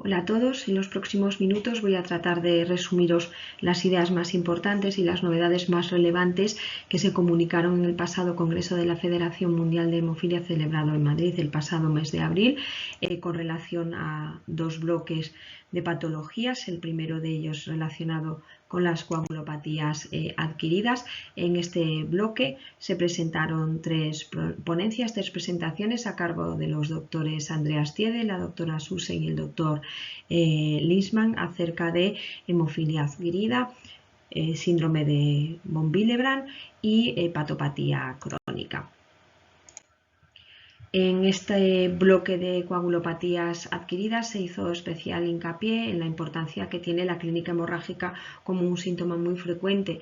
Hola a todos, en los próximos minutos voy a tratar de resumiros las ideas más importantes y las novedades más relevantes que se comunicaron en el pasado Congreso de la Federación Mundial de Hemofilia celebrado en Madrid el pasado mes de abril con relación a dos bloques de patologías, el primero de ellos relacionado con las coagulopatías adquiridas. En este bloque se presentaron tres ponencias, tres presentaciones a cargo de los doctores Andrea Astiede, la doctora Susen y el doctor Lisman acerca de hemofilia adquirida, síndrome de von Willebrand y hepatopatía crónica. En este bloque de coagulopatías adquiridas se hizo especial hincapié en la importancia que tiene la clínica hemorrágica como un síntoma muy frecuente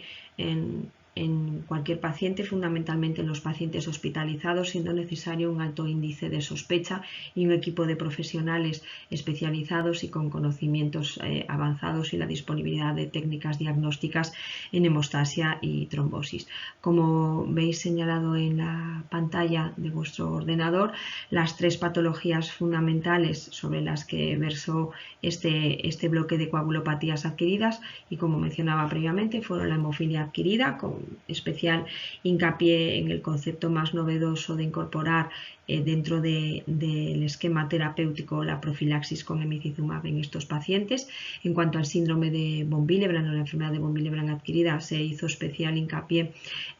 en cualquier paciente, fundamentalmente en los pacientes hospitalizados, siendo necesario un alto índice de sospecha y un equipo de profesionales especializados y con conocimientos avanzados y la disponibilidad de técnicas diagnósticas en hemostasia y trombosis. Como veis señalado en la pantalla de vuestro ordenador, las tres patologías fundamentales sobre las que versó este bloque de coagulopatías adquiridas y, como mencionaba previamente, fueron la hemofilia adquirida, con especial hincapié en el concepto más novedoso de incorporar dentro del esquema terapéutico la profilaxis con emicizumab en estos pacientes. En cuanto al síndrome de von Willebrand o la enfermedad de von Willebrand adquirida, se hizo especial hincapié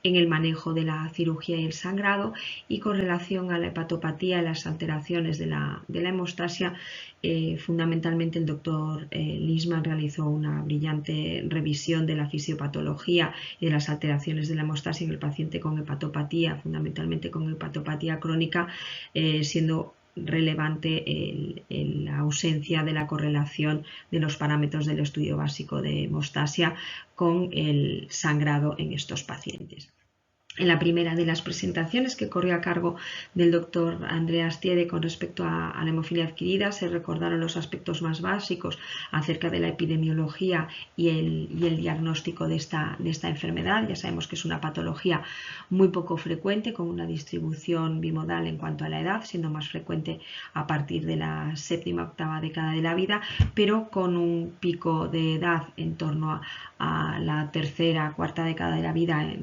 en el manejo de la cirugía y el sangrado, y con relación a la hepatopatía y las alteraciones de la hemostasia, fundamentalmente el doctor Lisman realizó una brillante revisión de la fisiopatología y de las alteraciones de la hemostasia en el paciente con hepatopatía, fundamentalmente con hepatopatía crónica, siendo relevante la ausencia de la correlación de los parámetros del estudio básico de hemostasia con el sangrado en estos pacientes. En la primera de las presentaciones, que corrió a cargo del doctor Andrea Astiede con respecto a la hemofilia adquirida, se recordaron los aspectos más básicos acerca de la epidemiología y el diagnóstico de esta enfermedad. Ya sabemos que es una patología muy poco frecuente, con una distribución bimodal en cuanto a la edad, siendo más frecuente a partir de la séptima, octava década de la vida, pero con un pico de edad en torno a la tercera, cuarta década de la vida en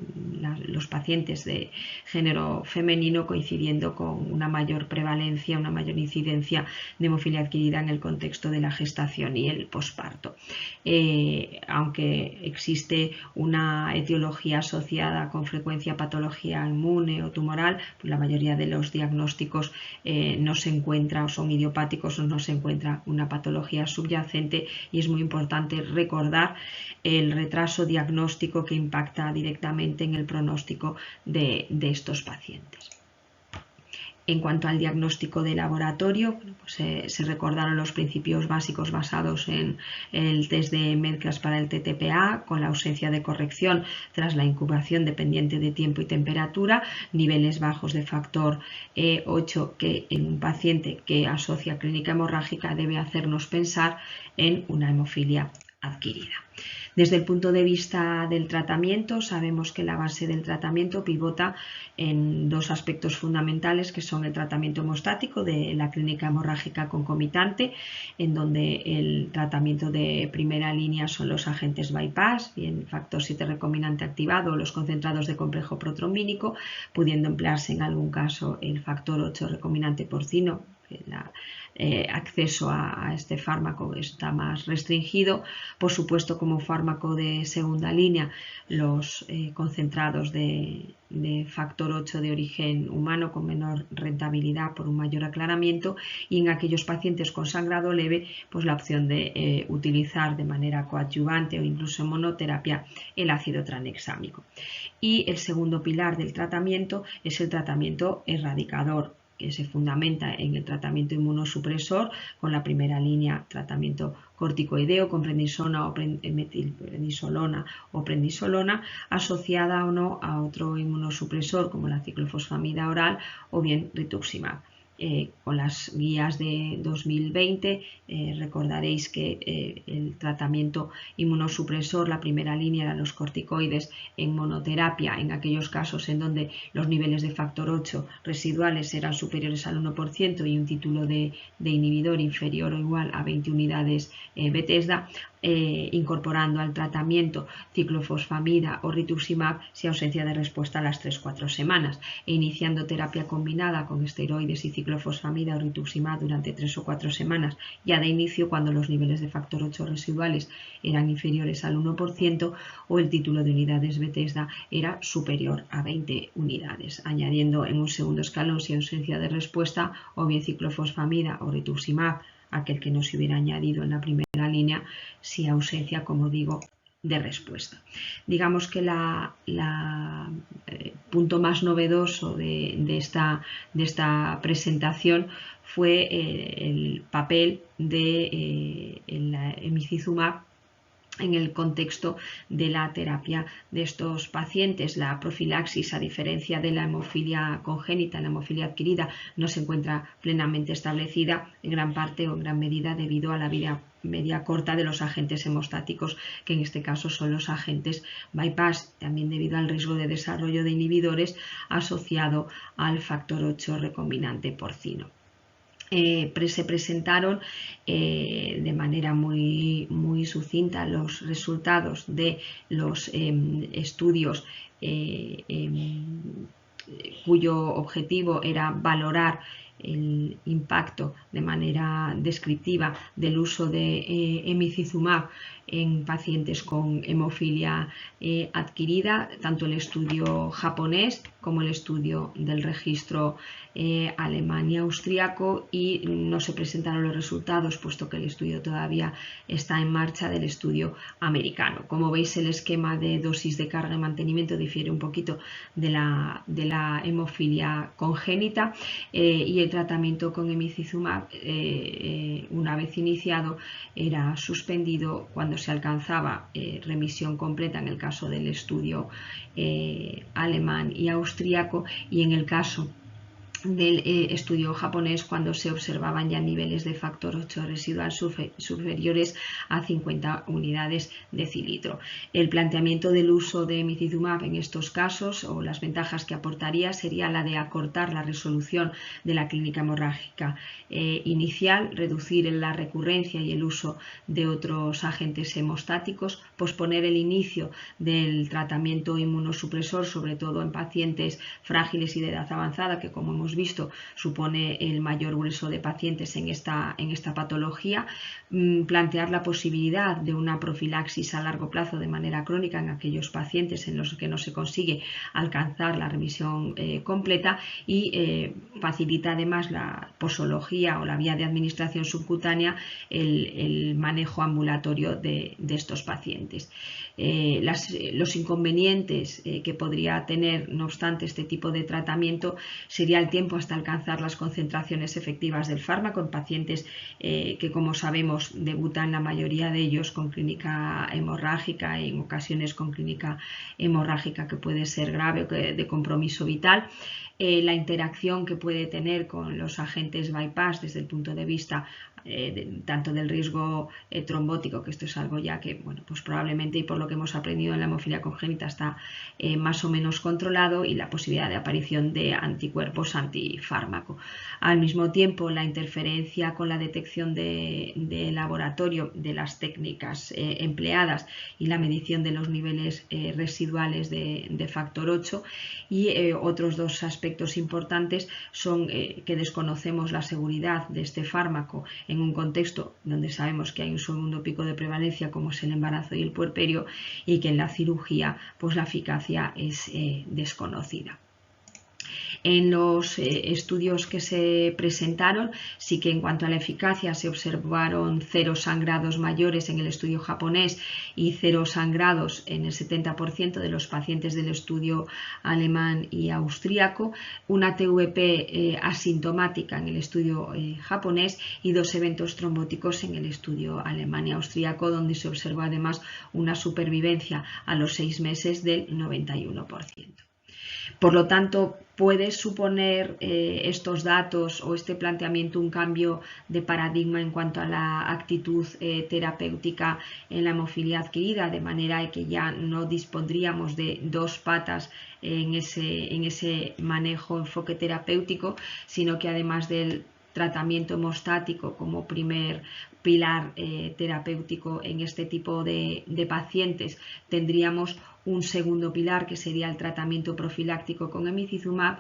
los pacientes de género femenino, coincidiendo con una mayor prevalencia, una mayor incidencia de hemofilia adquirida en el contexto de la gestación y el posparto. Aunque existe una etiología asociada con frecuencia a patología inmune o tumoral, pues la mayoría de los diagnósticos no se encuentra, o son idiopáticos, o no se encuentra una patología subyacente, y es muy importante recordar el retraso diagnóstico que impacta directamente en el pronóstico de estos pacientes. En cuanto al diagnóstico de laboratorio, pues se recordaron los principios básicos basados en el test de mezclas para el TTPA, con la ausencia de corrección tras la incubación dependiente de tiempo y temperatura, niveles bajos de factor 8 que en un paciente que asocia clínica hemorrágica debe hacernos pensar en una hemofilia adquirida. Desde el punto de vista del tratamiento, sabemos que la base del tratamiento pivota en dos aspectos fundamentales, que son el tratamiento hemostático de la clínica hemorrágica concomitante, en donde el tratamiento de primera línea son los agentes bypass, bien factor 7 recombinante activado o los concentrados de complejo protrombínico, pudiendo emplearse en algún caso el factor 8 recombinante porcino. Acceso a este fármaco está más restringido. Por supuesto, como fármaco de segunda línea, los concentrados de factor 8 de origen humano con menor rentabilidad por un mayor aclaramiento, y en aquellos pacientes con sangrado leve, pues la opción de utilizar de manera coadyuvante o incluso en monoterapia el ácido tranexámico. Y el segundo pilar del tratamiento es el tratamiento erradicador, que se fundamenta en el tratamiento inmunosupresor, con la primera línea tratamiento corticoideo con prednisona o metilprednisolona o prednisolona, asociada o no a otro inmunosupresor como la ciclofosfamida oral o bien rituximab. con las guías de 2020 recordaréis que el tratamiento inmunosupresor, la primera línea eran los corticoides en monoterapia en aquellos casos en donde los niveles de factor 8 residuales eran superiores al 1% y un título de inhibidor inferior o igual a 20 unidades Bethesda, incorporando al tratamiento ciclofosfamida o rituximab si ausencia de respuesta a las 3-4 semanas e iniciando terapia combinada con esteroides y ciclofosfamida o rituximab durante 3 o 4 semanas ya de inicio cuando los niveles de factor 8 residuales eran inferiores al 1% o el título de unidades Bethesda era superior a 20 unidades, añadiendo en un segundo escalón si ausencia de respuesta o bien ciclofosfamida o rituximab, aquel que no se hubiera añadido en la primera línea, si ausencia, como digo, de respuesta. Digamos que punto más novedoso de esta presentación fue el papel de emicizumab en el contexto de la terapia de estos pacientes. La profilaxis, a diferencia de la hemofilia congénita, la hemofilia adquirida, no se encuentra plenamente establecida en gran parte o en gran medida debido a la vida media corta de los agentes hemostáticos, que en este caso son los agentes bypass, también debido al riesgo de desarrollo de inhibidores asociado al factor 8 recombinante porcino. Se presentaron de manera muy sucinta los resultados de los estudios cuyo objetivo era valorar el impacto de manera descriptiva del uso de emicizumab en pacientes con hemofilia adquirida, tanto el estudio japonés como el estudio del registro alemán y austríaco, y no se presentaron los resultados puesto que el estudio todavía está en marcha del estudio americano. Como veis, el esquema de dosis de carga y mantenimiento difiere un poquito de la hemofilia congénita y el tratamiento con emicizumab una vez iniciado era suspendido cuando se alcanzaba remisión completa en el caso del estudio alemán y austríaco, y en el caso del estudio japonés cuando se observaban ya niveles de factor 8 residual superiores a 50 unidades decilitro. El planteamiento del uso de emicizumab en estos casos, o las ventajas que aportaría, sería la de acortar la resolución de la clínica hemorrágica inicial, reducir la recurrencia y el uso de otros agentes hemostáticos, posponer el inicio del tratamiento inmunosupresor, sobre todo en pacientes frágiles y de edad avanzada, que como hemos visto supone el mayor grueso de pacientes en esta patología, plantear la posibilidad de una profilaxis a largo plazo de manera crónica en aquellos pacientes en los que no se consigue alcanzar la remisión completa, y facilita además la posología o la vía de administración subcutánea el manejo ambulatorio de estos pacientes. Los inconvenientes que podría tener, no obstante, este tipo de tratamiento sería el tiempo hasta alcanzar las concentraciones efectivas del fármaco en pacientes que, como sabemos, debutan la mayoría de ellos con clínica hemorrágica y en ocasiones con clínica hemorrágica que puede ser grave o de compromiso vital. La interacción que puede tener con los agentes bypass desde el punto de vista tanto del riesgo trombótico, que esto es algo ya que pues probablemente, y por lo que hemos aprendido en la hemofilia congénita, está más o menos controlado, y la posibilidad de aparición de anticuerpos antifármaco. Al mismo tiempo, la interferencia con la detección de laboratorio de las técnicas empleadas y la medición de los niveles residuales de factor 8, y otros dos aspectos importantes son que desconocemos la seguridad de este fármaco en un contexto donde sabemos que hay un segundo pico de prevalencia como es el embarazo y el puerperio, y que en la cirugía pues la eficacia es desconocida. En los estudios que se presentaron, sí que en cuanto a la eficacia se observaron 0 sangrados mayores en el estudio japonés y 0 sangrados en el 70% de los pacientes del estudio alemán y austríaco, una TVP asintomática en el estudio japonés y 2 eventos trombóticos en el estudio alemán y austríaco, donde se observó además una supervivencia a los 6 meses del 91%. Por lo tanto, puede suponer estos datos o este planteamiento un cambio de paradigma en cuanto a la actitud terapéutica en la hemofilia adquirida, de manera que ya no dispondríamos de dos patas en ese manejo, enfoque terapéutico, sino que además del tratamiento hemostático como primer pilar terapéutico en este tipo de pacientes, tendríamos un segundo pilar que sería el tratamiento profiláctico con emicizumab,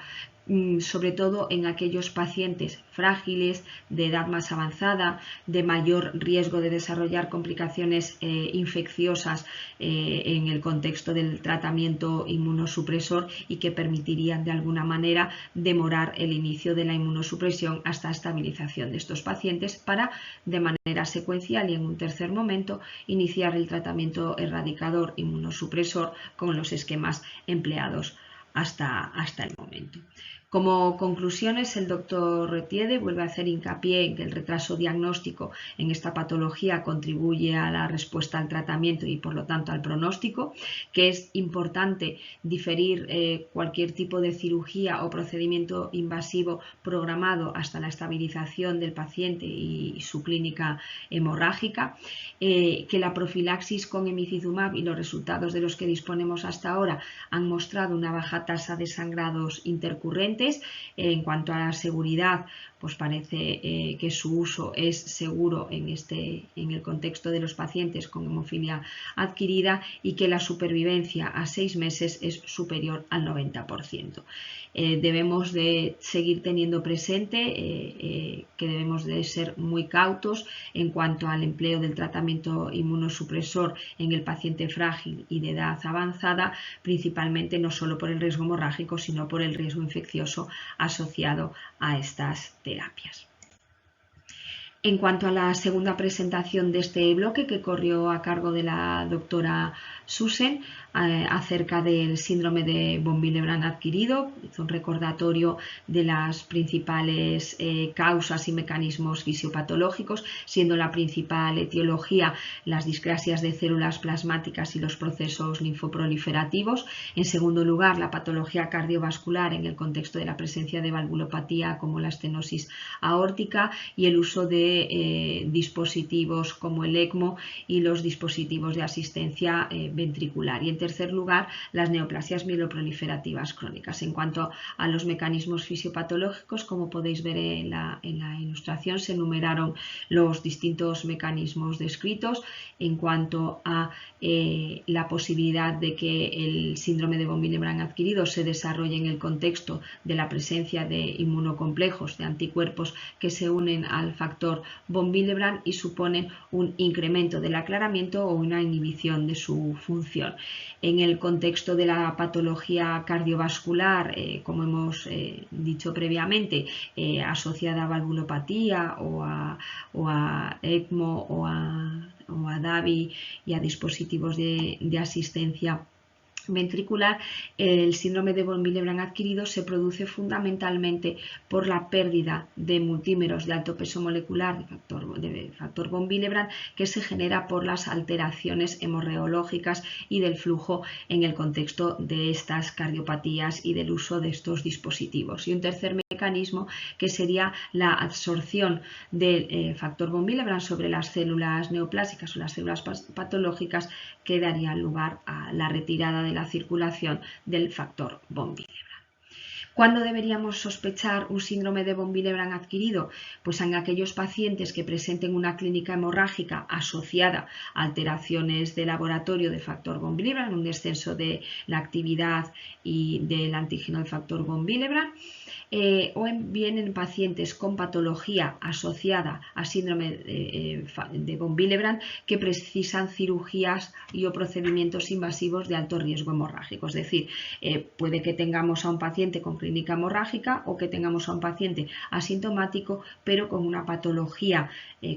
sobre todo en aquellos pacientes frágiles, de edad más avanzada, de mayor riesgo de desarrollar complicaciones infecciosas en el contexto del tratamiento inmunosupresor y que permitirían de alguna manera demorar el inicio de la inmunosupresión hasta estabilización de estos pacientes para, de manera secuencial y en un tercer momento, iniciar el tratamiento erradicador inmunosupresor con los esquemas empleados hasta el momento. Como conclusiones, el doctor Retiede vuelve a hacer hincapié en que el retraso diagnóstico en esta patología contribuye a la respuesta al tratamiento y por lo tanto al pronóstico, que es importante diferir cualquier tipo de cirugía o procedimiento invasivo programado hasta la estabilización del paciente y su clínica hemorrágica, que la profilaxis con emicizumab y los resultados de los que disponemos hasta ahora han mostrado una baja tasa de sangrados intercurrentes. En cuanto a la seguridad, pues parece que su uso es seguro en el contexto de los pacientes con hemofilia adquirida y que la supervivencia a 6 meses es superior al 90%. Debemos de seguir teniendo presente que debemos de ser muy cautos en cuanto al empleo del tratamiento inmunosupresor en el paciente frágil y de edad avanzada, principalmente no solo por el riesgo hemorrágico, sino por el riesgo infeccioso asociado a estas terapias. En cuanto a la segunda presentación de este bloque, que corrió a cargo de la doctora Susen, acerca del síndrome de von Willebrand adquirido, hizo un recordatorio de las principales causas y mecanismos fisiopatológicos, siendo la principal etiología las discrasias de células plasmáticas y los procesos linfoproliferativos. En segundo lugar, la patología cardiovascular en el contexto de la presencia de valvulopatía como la estenosis aórtica y el uso de dispositivos como el ECMO y los dispositivos de asistencia ventricular. Y en tercer lugar, las neoplasias mieloproliferativas crónicas. En cuanto a los mecanismos fisiopatológicos, como podéis ver en la ilustración, se enumeraron los distintos mecanismos descritos. En cuanto a la posibilidad de que el síndrome de von Willebrand adquirido se desarrolle en el contexto de la presencia de inmunocomplejos, de anticuerpos que se unen al factor von Willebrand y suponen un incremento del aclaramiento o una inhibición de su función. En el contexto de la patología cardiovascular, como hemos dicho previamente, asociada a valvulopatía o a ECMO o a DAVI y a dispositivos de asistencia ventricular, el síndrome de von Willebrand adquirido se produce fundamentalmente por la pérdida de multímeros de alto peso molecular de factor von Willebrand, que se genera por las alteraciones hemorreológicas y del flujo en el contexto de estas cardiopatías y del uso de estos dispositivos. Y un tercer mecanismo que sería la absorción del factor von Willebrand sobre las células neoplásicas o las células patológicas, que daría lugar a la retirada de la circulación del factor von Willebrand. ¿Cuándo deberíamos sospechar un síndrome de von Willebrand adquirido? Pues en aquellos pacientes que presenten una clínica hemorrágica asociada a alteraciones de laboratorio de factor von Willebrand, un descenso de la actividad y del antígeno del factor von Willebrand, o bien en pacientes con patología asociada a síndrome de von Willebrand que precisan cirugías y o procedimientos invasivos de alto riesgo hemorrágico. Es decir, puede que tengamos a un paciente con clínica hemorrágica o que tengamos a un paciente asintomático pero con una patología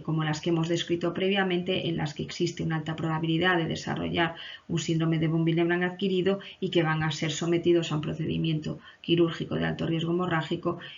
como las que hemos descrito previamente, en las que existe una alta probabilidad de desarrollar un síndrome de von Willebrand adquirido y que van a ser sometidos a un procedimiento quirúrgico de alto riesgo hemorrágico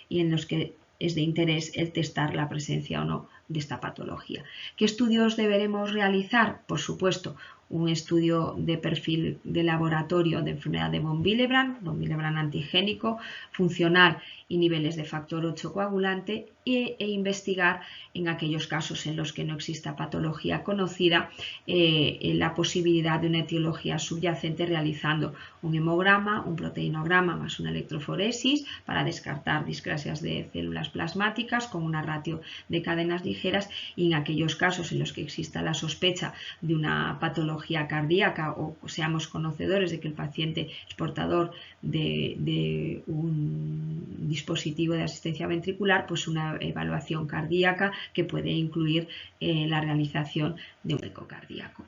y en los que es de interés el testar la presencia o no de esta patología. ¿Qué estudios deberemos realizar? Por supuesto, un estudio de perfil de laboratorio de enfermedad de von Willebrand antigénico, funcional y niveles de factor 8 coagulante e investigar en aquellos casos en los que no exista patología conocida la posibilidad de una etiología subyacente realizando un hemograma, un proteinograma más una electroforesis para descartar discrasias de células plasmáticas con una ratio de cadenas ligeras, y en aquellos casos en los que exista la sospecha de una patología cardíaca o seamos conocedores de que el paciente es portador de un dispositivo de asistencia ventricular, pues una evaluación cardíaca que puede incluir la realización de un eco cardíaco.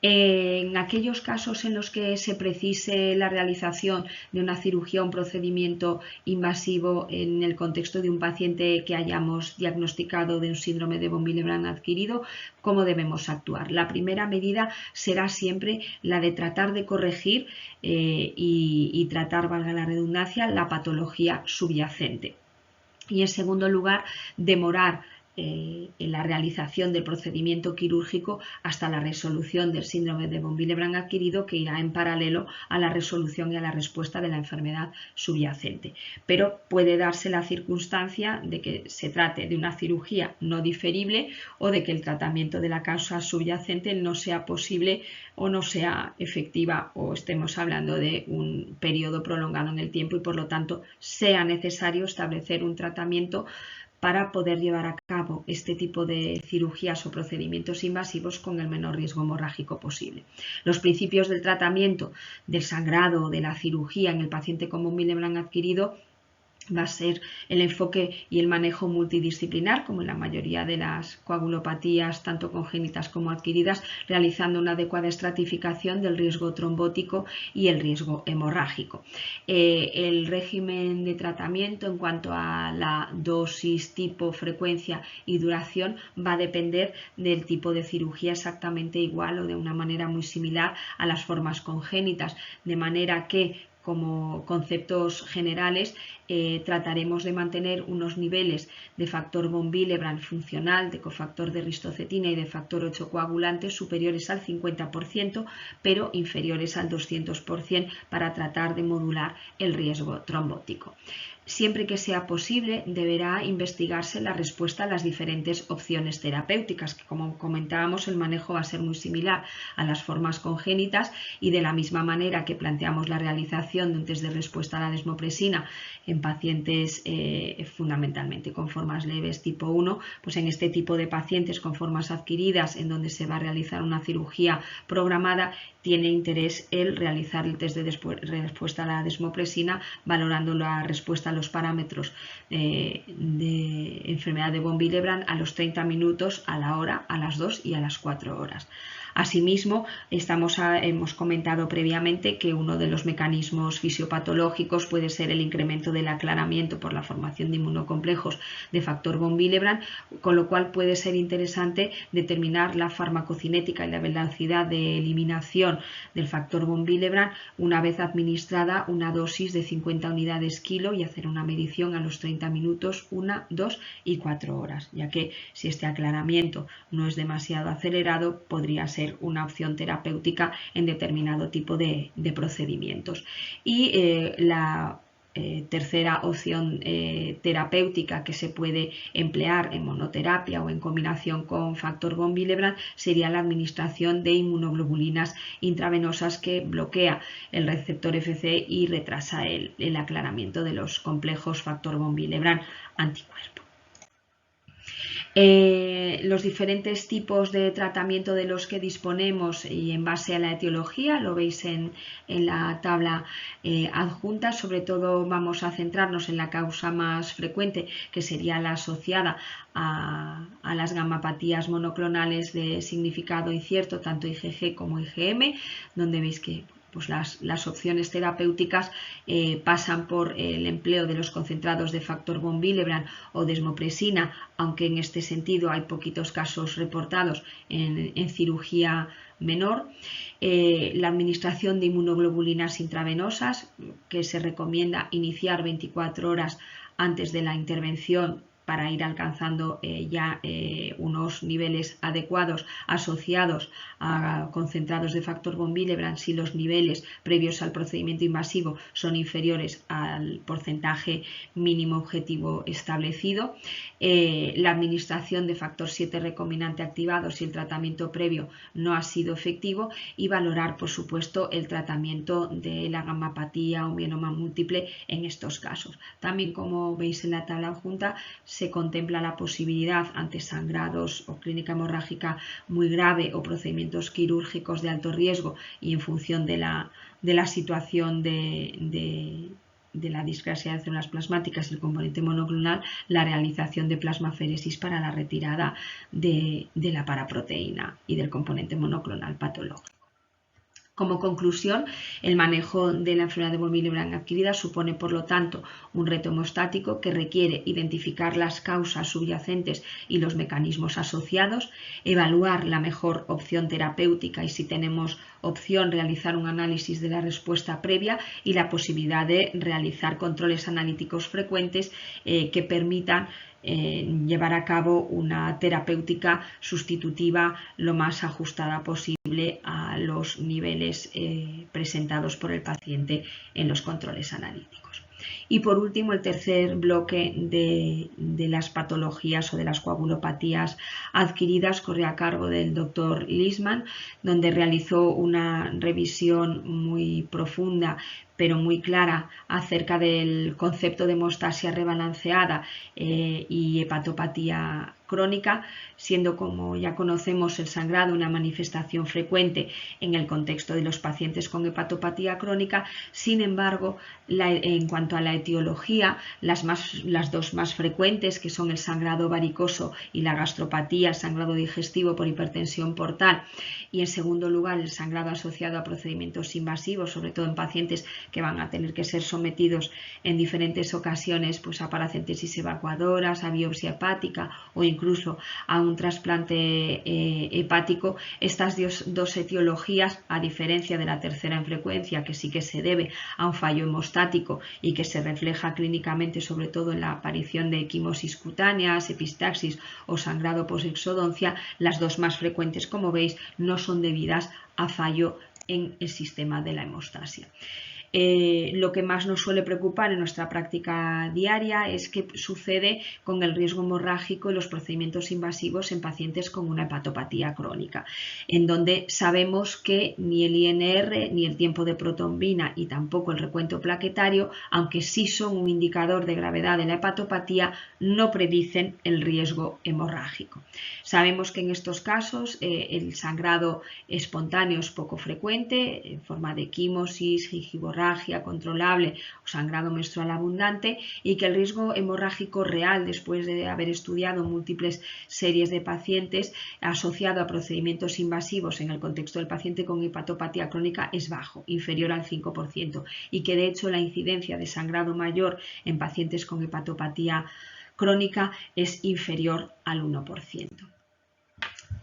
En aquellos casos en los que se precise la realización de una cirugía o un procedimiento invasivo en el contexto de un paciente que hayamos diagnosticado de un síndrome de von Willebrand adquirido, ¿cómo debemos actuar? La primera medida será siempre la de tratar de corregir y tratar, valga la redundancia, la patología subyacente. Y en segundo lugar, demorar en la realización del procedimiento quirúrgico hasta la resolución del síndrome de von Willebrand adquirido, que irá en paralelo a la resolución y a la respuesta de la enfermedad subyacente. Pero puede darse la circunstancia de que se trate de una cirugía no diferible o de que el tratamiento de la causa subyacente no sea posible o no sea efectiva, o estemos hablando de un periodo prolongado en el tiempo y por lo tanto sea necesario establecer un tratamiento para poder llevar a cabo este tipo de cirugías o procedimientos invasivos con el menor riesgo hemorrágico posible. Los principios del tratamiento del sangrado o de la cirugía en el paciente con von Willebrand adquirido va a ser el enfoque y el manejo multidisciplinar, como en la mayoría de las coagulopatías, tanto congénitas como adquiridas, realizando una adecuada estratificación del riesgo trombótico y el riesgo hemorrágico. El régimen de tratamiento en cuanto a la dosis, tipo, frecuencia y duración va a depender del tipo de cirugía exactamente igual o de una manera muy similar a las formas congénitas, de manera que como conceptos generales trataremos de mantener unos niveles de factor von Willebrand funcional, de cofactor de ristocetina y de factor 8 coagulante superiores al 50%, pero inferiores al 200% para tratar de modular el riesgo trombótico. Siempre que sea posible, deberá investigarse la respuesta a las diferentes opciones terapéuticas, que como comentábamos, el manejo va a ser muy similar a las formas congénitas, y de la misma manera que planteamos la realización de un test de respuesta a la desmopresina en pacientes fundamentalmente con formas leves tipo 1, pues en este tipo de pacientes con formas adquiridas en donde se va a realizar una cirugía programada, tiene interés el realizar el test de respuesta a la desmopresina valorando la respuesta a los parámetros de enfermedad de von Willebrand a los 30 minutos, a la hora, a las 2 y a las 4 horas. Asimismo, hemos comentado previamente que uno de los mecanismos fisiopatológicos puede ser el incremento del aclaramiento por la formación de inmunocomplejos de factor von Willebrand, con lo cual puede ser interesante determinar la farmacocinética y la velocidad de eliminación del factor von Willebrand una vez administrada una dosis de 50 unidades kilo y hacer una medición a los 30 minutos, 1, 2 y 4 horas, ya que si este aclaramiento no es demasiado acelerado, podría ser una opción terapéutica en determinado tipo de procedimientos. Y la tercera opción terapéutica que se puede emplear en monoterapia o en combinación con factor von Willebrand sería la administración de inmunoglobulinas intravenosas, que bloquea el receptor Fc y retrasa el aclaramiento de los complejos factor von Willebrand anticuerpo. Los diferentes tipos de tratamiento de los que disponemos y en base a la etiología lo veis en la tabla adjunta. Sobre todo vamos a centrarnos en la causa más frecuente, que sería la asociada a las gamapatías monoclonales de significado incierto, tanto IgG como IgM, donde veis que pues las opciones terapéuticas pasan por el empleo de los concentrados de factor von Willebrand o desmopresina, aunque en este sentido hay poquitos casos reportados en cirugía menor. La administración de inmunoglobulinas intravenosas, que se recomienda iniciar 24 horas antes de la intervención para ir alcanzando ya unos niveles adecuados asociados a concentrados de factor von Willebrand si los niveles previos al procedimiento invasivo son inferiores al porcentaje mínimo objetivo establecido, la administración de factor 7 recombinante activado si el tratamiento previo no ha sido efectivo y valorar, por supuesto, el tratamiento de la gammapatía o mieloma múltiple en estos casos. También, como veis en la tabla adjunta, se contempla la posibilidad ante sangrados o clínica hemorrágica muy grave o procedimientos quirúrgicos de alto riesgo y en función de la situación de la discrasia de células plasmáticas y el componente monoclonal, la realización de plasmaféresis para la retirada de la paraproteína y del componente monoclonal patológico. Como conclusión, el manejo de la enfermedad de von Willebrand adquirida supone, por lo tanto, un reto hemostático que requiere identificar las causas subyacentes y los mecanismos asociados, evaluar la mejor opción terapéutica y, si tenemos opción, realizar un análisis de la respuesta previa y la posibilidad de realizar controles analíticos frecuentes que permitan llevar a cabo una terapéutica sustitutiva lo más ajustada posible a los niveles presentados por el paciente en los controles analíticos. Y por último, el tercer bloque de las patologías o de las coagulopatías adquiridas corre a cargo del doctor Leishman, donde realizó una revisión muy profunda pero muy clara acerca del concepto de hemostasia rebalanceada y hepatopatía crónica, siendo, como ya conocemos, el sangrado una manifestación frecuente en el contexto de los pacientes con hepatopatía crónica. Sin embargo, en cuanto a la etiología, las dos más frecuentes, que son el sangrado varicoso y la gastropatía, el sangrado digestivo por hipertensión portal, y en segundo lugar el sangrado asociado a procedimientos invasivos, sobre todo en pacientes que van a tener que ser sometidos en diferentes ocasiones pues, a paracentesis evacuadoras, a biopsia hepática o incluso a un trasplante hepático. Estas dos etiologías, a diferencia de la tercera en frecuencia, que sí que se debe a un fallo hemostático y que se refleja clínicamente sobre todo en la aparición de equimosis cutáneas, epistaxis o sangrado posexodoncia, las dos más frecuentes, como veis, no son debidas a fallo en el sistema de la hemostasia. Lo que más nos suele preocupar en nuestra práctica diaria es qué sucede con el riesgo hemorrágico y los procedimientos invasivos en pacientes con una hepatopatía crónica, en donde sabemos que ni el INR, ni el tiempo de protrombina y tampoco el recuento plaquetario, aunque sí son un indicador de gravedad de la hepatopatía, no predicen el riesgo hemorrágico. Sabemos que en estos casos el sangrado espontáneo es poco frecuente, en forma de equimosis, gingivorragia controlable o sangrado menstrual abundante, y que el riesgo hemorrágico real, después de haber estudiado múltiples series de pacientes asociado a procedimientos invasivos en el contexto del paciente con hepatopatía crónica, es bajo, inferior al 5%, y que de hecho la incidencia de sangrado mayor en pacientes con hepatopatía crónica es inferior al 1%.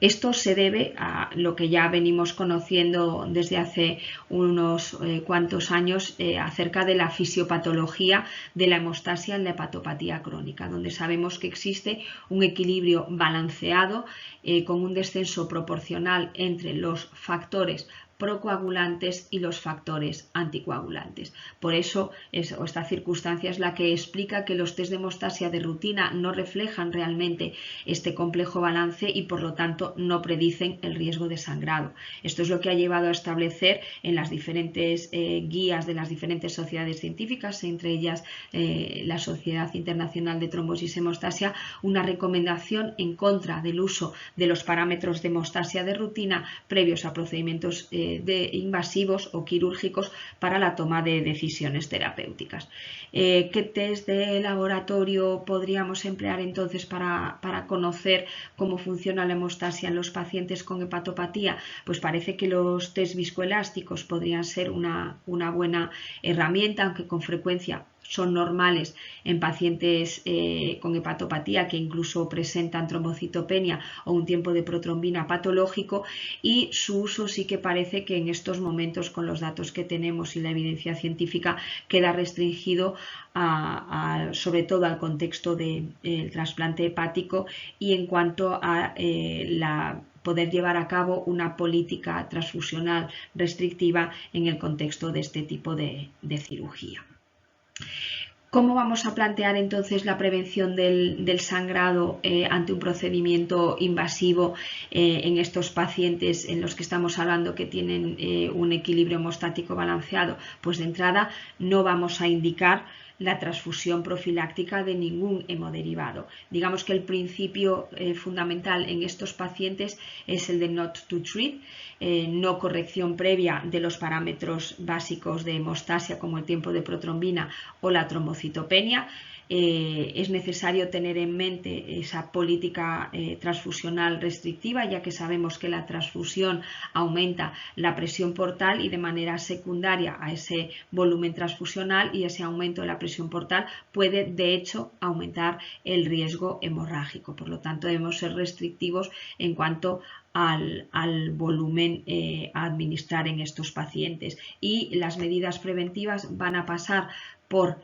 Esto se debe a lo que ya venimos conociendo desde hace unos cuantos años acerca de la fisiopatología de la hemostasia en la hepatopatía crónica, donde sabemos que existe un equilibrio balanceado con un descenso proporcional entre los factores procoagulantes y los factores anticoagulantes. Por eso esta circunstancia es la que explica que los test de hemostasia de rutina no reflejan realmente este complejo balance y por lo tanto no predicen el riesgo de sangrado. Esto es lo que ha llevado a establecer en las diferentes guías de las diferentes sociedades científicas, entre ellas la Sociedad Internacional de Trombosis y Hemostasia, una recomendación en contra del uso de los parámetros de hemostasia de rutina previos a procedimientos invasivos o quirúrgicos para la toma de decisiones terapéuticas. ¿Qué test de laboratorio podríamos emplear entonces para conocer cómo funciona la hemostasia en los pacientes con hepatopatía? Pues parece que los test viscoelásticos podrían ser una buena herramienta, aunque con frecuencia son normales en pacientes con hepatopatía que incluso presentan trombocitopenia o un tiempo de protrombina patológico, y su uso sí que parece que en estos momentos, con los datos que tenemos y la evidencia científica, queda restringido sobre todo al contexto del trasplante hepático y en cuanto a poder llevar a cabo una política transfusional restrictiva en el contexto de este tipo de cirugía. ¿Cómo vamos a plantear entonces la prevención del sangrado ante un procedimiento invasivo en estos pacientes en los que estamos hablando que tienen un equilibrio hemostático balanceado? Pues de entrada no vamos a indicar la transfusión profiláctica de ningún hemoderivado. Digamos que el principio fundamental en estos pacientes es el de not to treat, no corrección previa de los parámetros básicos de hemostasia como el tiempo de protrombina o la trombocitopenia. Es necesario tener en mente esa política transfusional restrictiva, ya que sabemos que la transfusión aumenta la presión portal y de manera secundaria a ese volumen transfusional, y ese aumento de la presión portal puede de hecho aumentar el riesgo hemorrágico. Por lo tanto, debemos ser restrictivos en cuanto al volumen a administrar en estos pacientes, y las medidas preventivas van a pasar por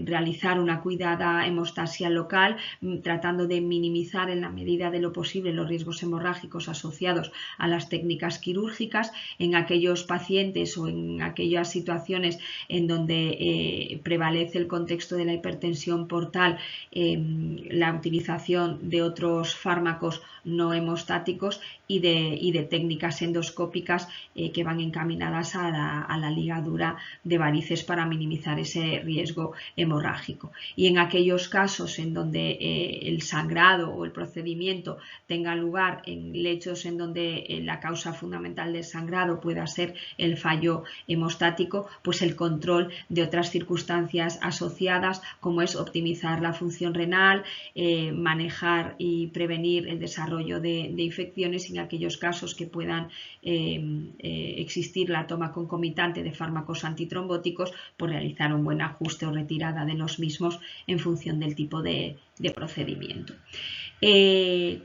realizar una cuidada hemostasia local, tratando de minimizar en la medida de lo posible los riesgos hemorrágicos asociados a las técnicas quirúrgicas. En aquellos pacientes o en aquellas situaciones en donde prevalece el contexto de la hipertensión portal, la utilización de otros fármacos no hemostáticos y de técnicas endoscópicas que van encaminadas a la ligadura de varices para minimizar ese riesgo hemorrágico. Y en aquellos casos en donde el sangrado o el procedimiento tenga lugar en lechos en donde la causa fundamental del sangrado pueda ser el fallo hemostático, pues el control de otras circunstancias asociadas, como es optimizar la función renal, manejar y prevenir el desarrollo de infecciones, y en aquellos casos que puedan existir la toma concomitante de fármacos antitrombóticos, pues realizar un buen ajuste o retirada de los mismos en función del tipo de procedimiento.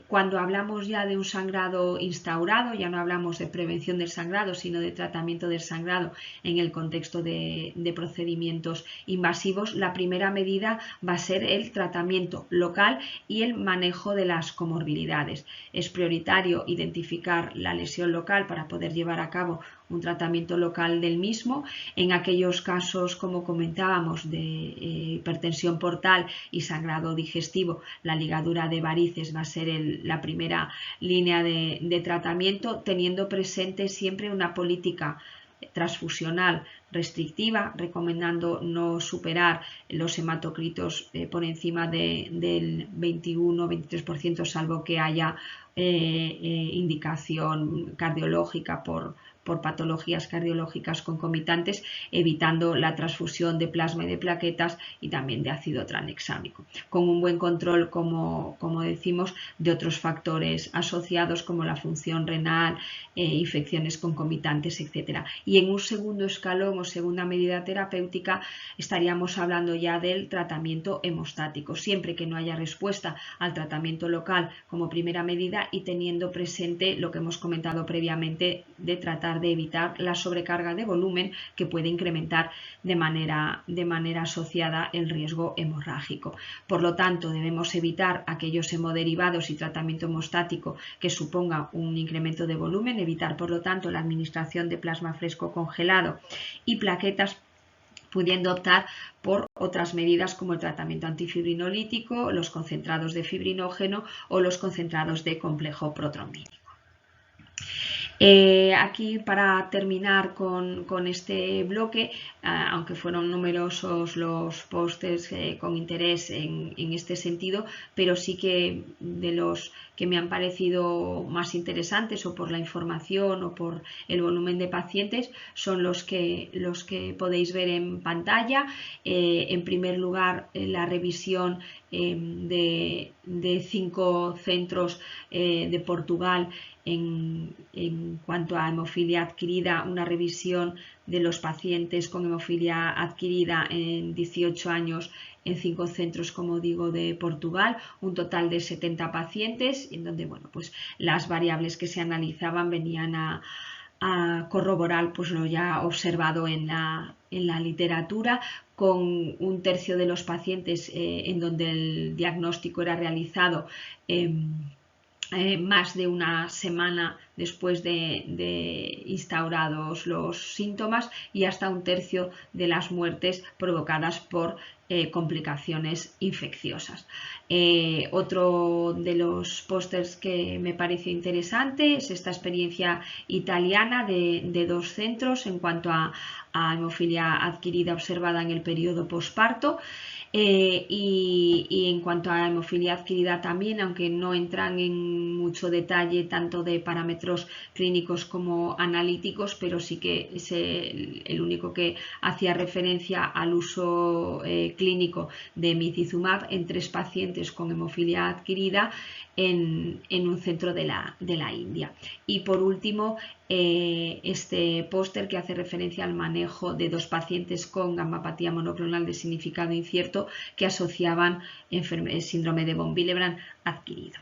Cuando hablamos ya de un sangrado instaurado, ya no hablamos de prevención del sangrado, sino de tratamiento del sangrado en el contexto de procedimientos invasivos, la primera medida va a ser el tratamiento local y el manejo de las comorbilidades. Es prioritario identificar la lesión local para poder llevar a cabo un tratamiento local del mismo. En aquellos casos, como comentábamos, de hipertensión portal y sangrado digestivo, la ligadura de varices va a ser la primera línea de tratamiento, teniendo presente siempre una política transfusional restrictiva, recomendando no superar los hematocritos por encima del 21-23%, salvo que haya indicación cardiológica por patologías cardiológicas concomitantes, evitando la transfusión de plasma y de plaquetas y también de ácido tranexámico, con un buen control, como decimos, de otros factores asociados como la función renal, infecciones concomitantes, etc. Y en un segundo escalón o segunda medida terapéutica estaríamos hablando ya del tratamiento hemostático, siempre que no haya respuesta al tratamiento local como primera medida, y teniendo presente lo que hemos comentado previamente de tratar de evitar la sobrecarga de volumen que puede incrementar de manera asociada el riesgo hemorrágico. Por lo tanto, debemos evitar aquellos hemoderivados y tratamiento hemostático que suponga un incremento de volumen, evitar por lo tanto la administración de plasma fresco congelado y plaquetas, pudiendo optar por otras medidas como el tratamiento antifibrinolítico, los concentrados de fibrinógeno o los concentrados de complejo protrombínico. Aquí, para terminar con este bloque, aunque fueron numerosos los pósters con interés en este sentido, pero sí que de los que me han parecido más interesantes, o por la información o por el volumen de pacientes, son los que podéis ver en pantalla. En primer lugar, la revisión de 5 centros de Portugal en cuanto a hemofilia adquirida, una revisión de los pacientes con hemofilia adquirida en 18 años en 5 centros, como digo, de Portugal, un total de 70 pacientes, en donde bueno, pues las variables que se analizaban venían a corroborar pues lo ya observado en la literatura, con un tercio de los pacientes en donde el diagnóstico era realizado más de una semana después de instaurados los síntomas, y hasta un tercio de las muertes provocadas por complicaciones infecciosas. Otro de los pósters que me parece interesante es esta experiencia italiana de 2 centros en cuanto a hemofilia adquirida observada en el periodo posparto. Y en cuanto a hemofilia adquirida también, aunque no entran en mucho detalle tanto de parámetros clínicos como analíticos, pero sí que es el único que hacía referencia al uso clínico de emicizumab en 3 pacientes con hemofilia adquirida en un centro de la India. Y por último, este póster que hace referencia al manejo de 2 pacientes con gammapatía monoclonal de significado incierto que asociaban síndrome de von Willebrand adquirido.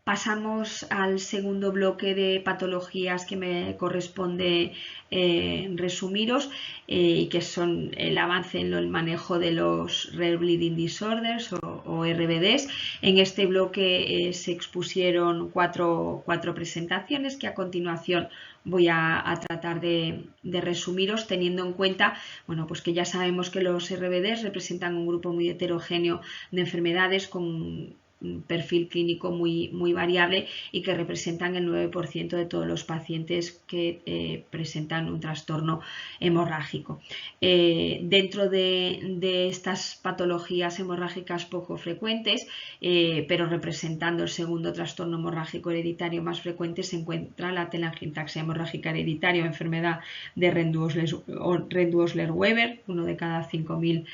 Pasamos al segundo bloque de patologías que me corresponde resumiros, que son el avance en el manejo de los Rare Bleeding Disorders o RBDs. En este bloque se expusieron cuatro presentaciones que a continuación voy a tratar de resumiros, teniendo en cuenta, bueno, pues que ya sabemos que los RBDs representan un grupo muy heterogéneo de enfermedades con un perfil clínico muy variable y que representan el 9% de todos los pacientes que presentan un trastorno hemorrágico. Dentro de estas patologías hemorrágicas poco frecuentes, pero representando el segundo trastorno hemorrágico hereditario más frecuente, se encuentra la telangiectasia hemorrágica hereditaria o enfermedad de Rendu-Osler-Weber, 1 de cada 5.000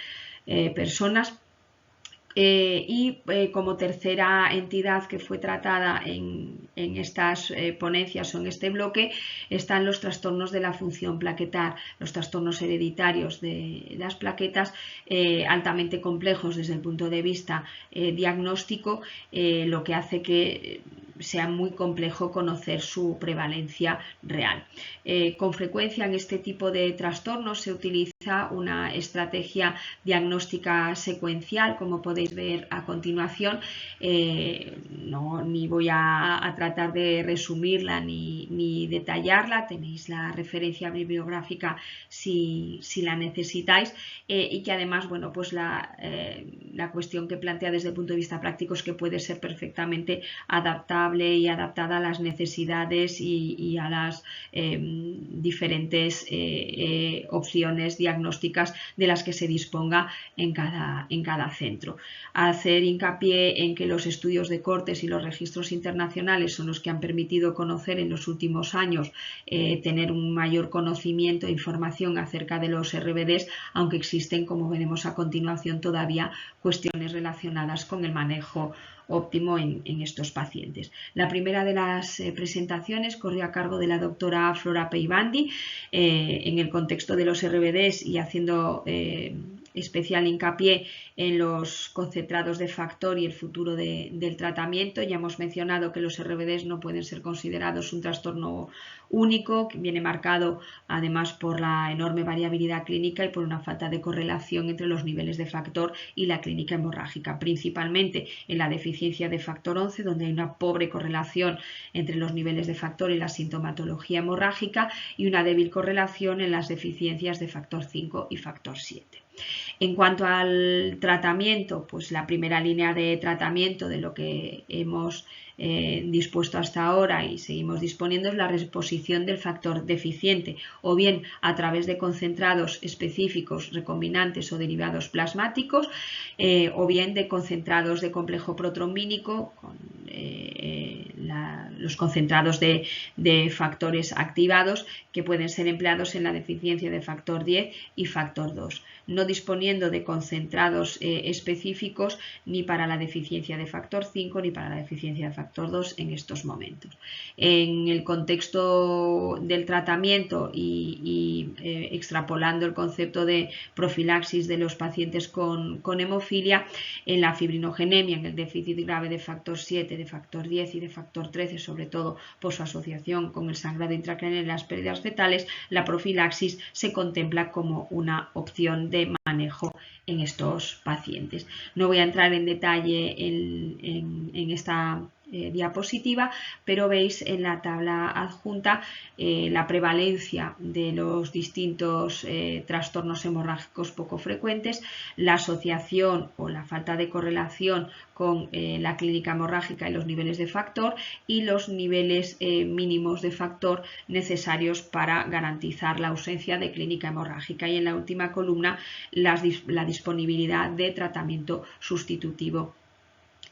personas. Como tercera entidad que fue tratada en estas ponencias o en este bloque están los trastornos de la función plaquetar, los trastornos hereditarios de las plaquetas, altamente complejos desde el punto de vista diagnóstico, lo que hace que sea muy complejo conocer su prevalencia real. Con frecuencia en este tipo de trastornos se utiliza una estrategia diagnóstica secuencial, como podéis ver a continuación. Ni voy a tratar de resumirla ni detallarla, tenéis la referencia bibliográfica si la necesitáis, y que además, bueno, pues la cuestión que plantea desde el punto de vista práctico es que puede ser perfectamente adaptable y adaptada a las necesidades y a las diferentes opciones diagnósticas de las que se disponga en cada centro. Hacer hincapié en que los estudios de cortes y los registros internacionales son los que han permitido conocer en los últimos años, tener un mayor conocimiento e información acerca de los RBDs, aunque existen, como veremos a continuación, todavía cuestiones relacionadas con el manejo óptimo en estos pacientes. La primera de las presentaciones corrió a cargo de la doctora Flora Peibandi en el contexto de los RBDs y haciendo especial hincapié en los concentrados de factor y el futuro del tratamiento. Ya hemos mencionado que los RBDs no pueden ser considerados un trastorno único, que viene marcado además por la enorme variabilidad clínica y por una falta de correlación entre los niveles de factor y la clínica hemorrágica, principalmente en la deficiencia de factor 11, donde hay una pobre correlación entre los niveles de factor y la sintomatología hemorrágica, y una débil correlación en las deficiencias de factor 5 y factor 7. En cuanto al tratamiento, pues la primera línea de tratamiento de lo que hemos dispuesto hasta ahora y seguimos disponiendo es la reposición del factor deficiente, o bien a través de concentrados específicos recombinantes o derivados plasmáticos, o bien de concentrados de complejo protrombínico con los concentrados de factores activados que pueden ser empleados en la deficiencia de factor 10 y factor 2, no disponiendo de concentrados específicos ni para la deficiencia de factor 5 ni para la deficiencia de factor 2 en estos momentos. En el contexto del tratamiento y extrapolando el concepto de profilaxis de los pacientes con hemofilia, en la fibrinogenemia, en el déficit grave de factor 7, de factor 10 y de factor 13, sobre todo por su asociación con el sangrado intracraneal y las pérdidas fetales, la profilaxis se contempla como una opción de manejo en estos pacientes. No voy a entrar en detalle en esta diapositiva, pero veis en la tabla adjunta la prevalencia de los distintos trastornos hemorrágicos poco frecuentes, la asociación o la falta de correlación con la clínica hemorrágica y los niveles de factor y los niveles mínimos de factor necesarios para garantizar la ausencia de clínica hemorrágica, y en la última columna la disponibilidad de tratamiento sustitutivo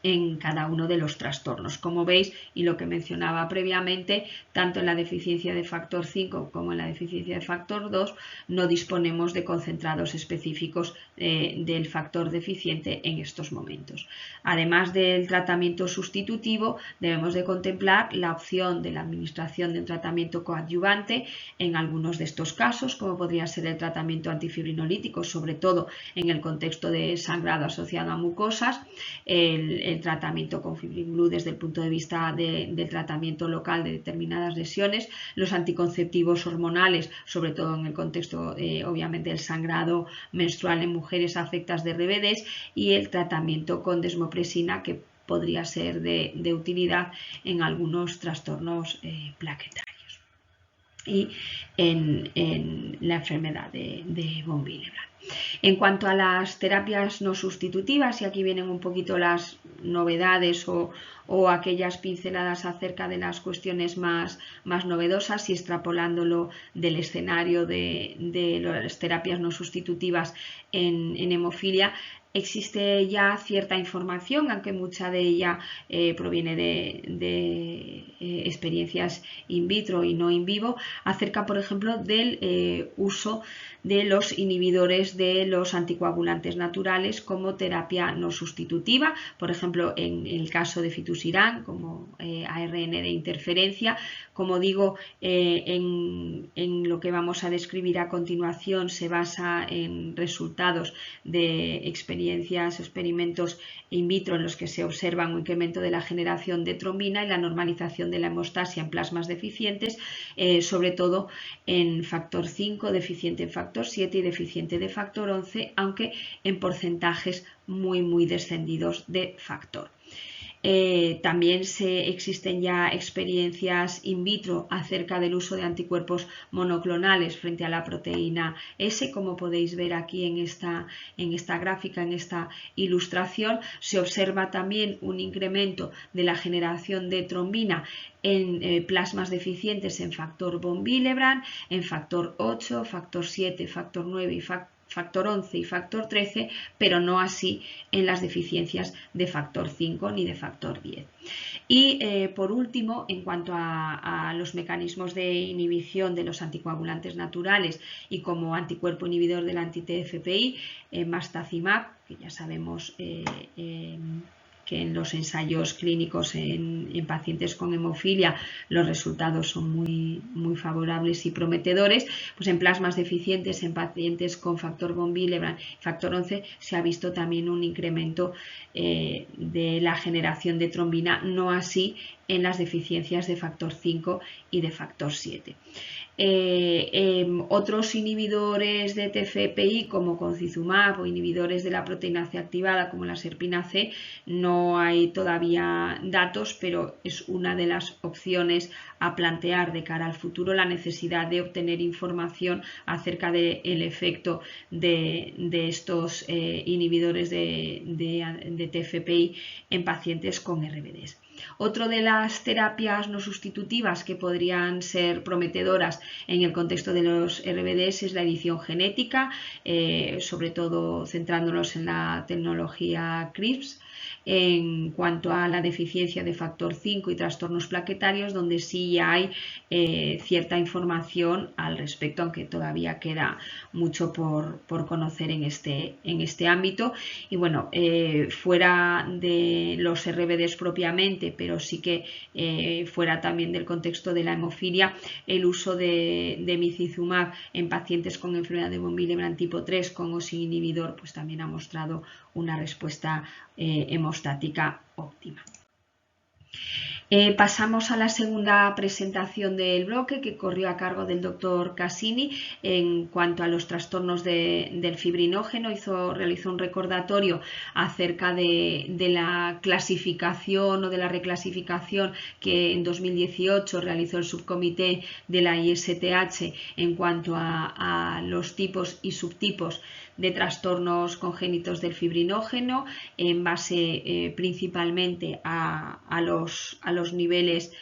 en cada uno de los trastornos. Como veis, y lo que mencionaba previamente, tanto en la deficiencia de factor 5 como en la deficiencia de factor 2 no disponemos de concentrados específicos del factor deficiente en estos momentos. Además del tratamiento sustitutivo, debemos de contemplar la opción de la administración de un tratamiento coadyuvante en algunos de estos casos, como podría ser el tratamiento antifibrinolítico, sobre todo en el contexto de sangrado asociado a mucosas, el tratamiento con Fibrin Blue desde el punto de vista del tratamiento local de determinadas lesiones, los anticonceptivos hormonales, sobre todo en el contexto obviamente del sangrado menstrual en mujeres afectas de RBDs, y el tratamiento con desmopresina, que podría ser de utilidad en algunos trastornos plaquetarios y en la enfermedad de von Willebrand. En cuanto a las terapias no sustitutivas, y aquí vienen un poquito las novedades o aquellas pinceladas acerca de las cuestiones más novedosas, y extrapolándolo del escenario de las terapias no sustitutivas en hemofilia, existe ya cierta información, aunque mucha de ella proviene de experiencias in vitro y no in vivo, acerca, por ejemplo, del uso de los inhibidores de los anticoagulantes naturales como terapia no sustitutiva, por ejemplo, en el caso de fitusiran como ARN de interferencia. Como digo, en lo que vamos a describir a continuación se basa en resultados de experimentos in vitro en los que se observa un incremento de la generación de trombina y la normalización de la hemostasia en plasmas deficientes, sobre todo en factor 5, deficiente en factor 7 y deficiente de factor 11, aunque en porcentajes muy descendidos de factor. También existen ya experiencias in vitro acerca del uso de anticuerpos monoclonales frente a la proteína S, como podéis ver aquí en esta gráfica, en esta ilustración. Se observa también un incremento de la generación de trombina en plasmas deficientes en factor von Willebrand, en factor 8, factor 7, factor 9 y factor 11 y factor 13, pero no así en las deficiencias de factor 5 ni de factor 10. Y por último, en cuanto a los mecanismos de inhibición de los anticoagulantes naturales y como anticuerpo inhibidor del anti-TFPI, mastacimab, que ya sabemos que en los ensayos clínicos en pacientes con hemofilia los resultados son muy favorables y prometedores, pues en plasmas deficientes en pacientes con factor von Willebrand, factor 11, se ha visto también un incremento de la generación de trombina, no así en las deficiencias de factor 5 y de factor 7. Otros inhibidores de TFPI como concizumab o inhibidores de la proteína C activada como la serpina C, no hay todavía datos, pero es una de las opciones a plantear de cara al futuro, la necesidad de obtener información acerca del efecto de estos inhibidores de TFPI en pacientes con RBDs. Otra de las terapias no sustitutivas que podrían ser prometedoras en el contexto de los RBDs es la edición genética, sobre todo centrándonos en la tecnología CRISPR, en cuanto a la deficiencia de factor 5 y trastornos plaquetarios, donde sí hay cierta información al respecto, aunque todavía queda mucho por conocer en este ámbito. Y bueno, fuera de los RBDs propiamente, pero sí que fuera también del contexto de la hemofilia, el uso de micizumab en pacientes con enfermedad de von Willebrand tipo 3 con o sin inhibidor, pues también ha mostrado una respuesta hemostática óptima. Pasamos a la segunda presentación del bloque, que corrió a cargo del doctor Cassini en cuanto a los trastornos del fibrinógeno. Realizó un recordatorio acerca de la clasificación o de la reclasificación que en 2018 realizó el subcomité de la ISTH en cuanto a los tipos y subtipos de trastornos congénitos del fibrinógeno, en base principalmente a los niveles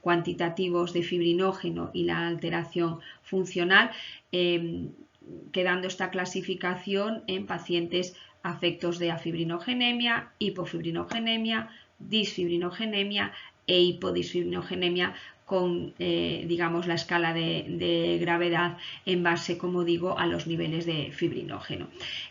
cuantitativos de fibrinógeno y la alteración funcional, quedando esta clasificación en pacientes afectos de afibrinogénemia, hipofibrinogénemia, disfibrinogénemia e hipodisfibrinogénemia, con digamos la escala de gravedad en base, como digo, a los niveles de fibrinógeno.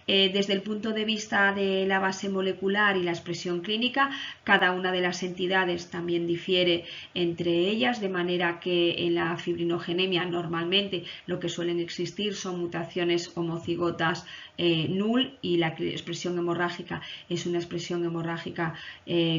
Desde el punto de vista de la base molecular y la expresión clínica, cada una de las entidades también difiere entre ellas, de manera que en la fibrinogenemia normalmente lo que suelen existir son mutaciones homocigotas null, y la expresión hemorrágica es una expresión hemorrágica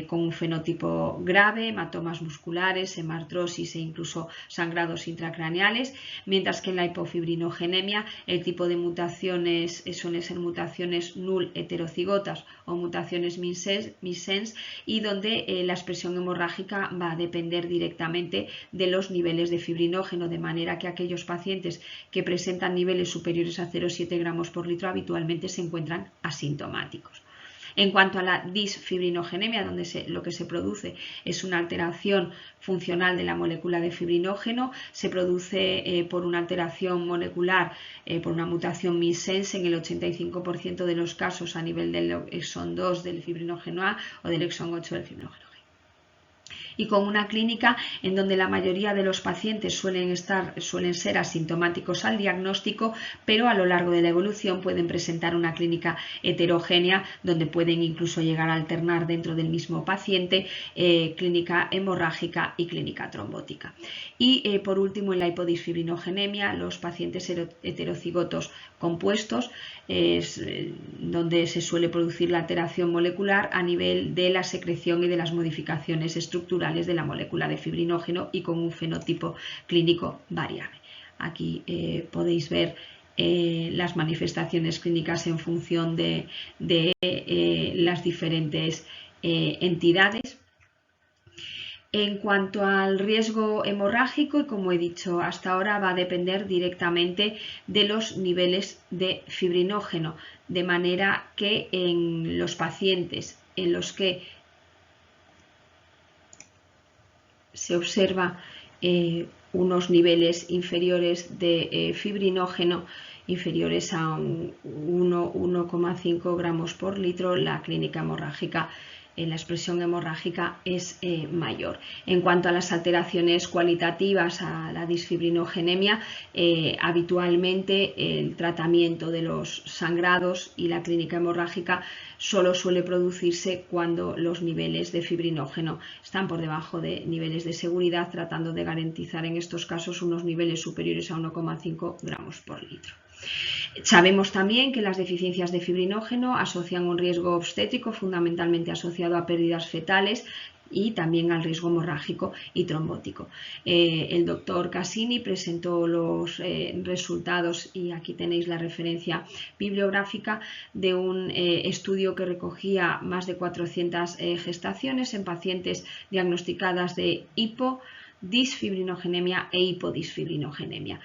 con un fenotipo grave, hematomas musculares, hemartrosis e incluso sangrados intracraneales, mientras que en la hipofibrinogénemia el tipo de mutaciones suelen ser mutaciones null heterocigotas o mutaciones missense, y donde la expresión hemorrágica va a depender directamente de los niveles de fibrinógeno, de manera que aquellos pacientes que presentan niveles superiores a 0,7 gramos por litro habitualmente se encuentran asintomáticos. En cuanto a la disfibrinogenemia, donde lo que se produce es una alteración funcional de la molécula de fibrinógeno, se produce por una alteración molecular, por una mutación missense en el 85% de los casos a nivel del exón 2 del fibrinógeno A o del exón 8 del fibrinógeno G. Y con una clínica en donde la mayoría de los pacientes suelen ser asintomáticos al diagnóstico, pero a lo largo de la evolución pueden presentar una clínica heterogénea, donde pueden incluso llegar a alternar dentro del mismo paciente clínica hemorrágica y clínica trombótica. Y por último, en la hipodisfibrinogenemia, los pacientes heterocigotos compuestos es donde se suele producir la alteración molecular a nivel de la secreción y de las modificaciones estructurales de la molécula de fibrinógeno, y con un fenotipo clínico variable. Aquí podéis ver las manifestaciones clínicas en función de las diferentes entidades. En cuanto al riesgo hemorrágico, y como he dicho hasta ahora, va a depender directamente de los niveles de fibrinógeno, de manera que en los pacientes en los que se observa unos niveles inferiores de fibrinógeno, inferiores a 1,5 gramos por litro, la clínica hemorrágica, la expresión hemorrágica es mayor. En cuanto a las alteraciones cualitativas, a la disfibrinogenemia, habitualmente el tratamiento de los sangrados y la clínica hemorrágica solo suele producirse cuando los niveles de fibrinógeno están por debajo de niveles de seguridad, tratando de garantizar en estos casos unos niveles superiores a 1,5 gramos por litro. Sabemos también que las deficiencias de fibrinógeno asocian un riesgo obstétrico fundamentalmente asociado a pérdidas fetales y también al riesgo hemorrágico y trombótico. El doctor Cassini presentó los resultados, y aquí tenéis la referencia bibliográfica, de un estudio que recogía más de 400 gestaciones en pacientes diagnosticadas de disfibrinogenemia e hipodisfibrinogenemia.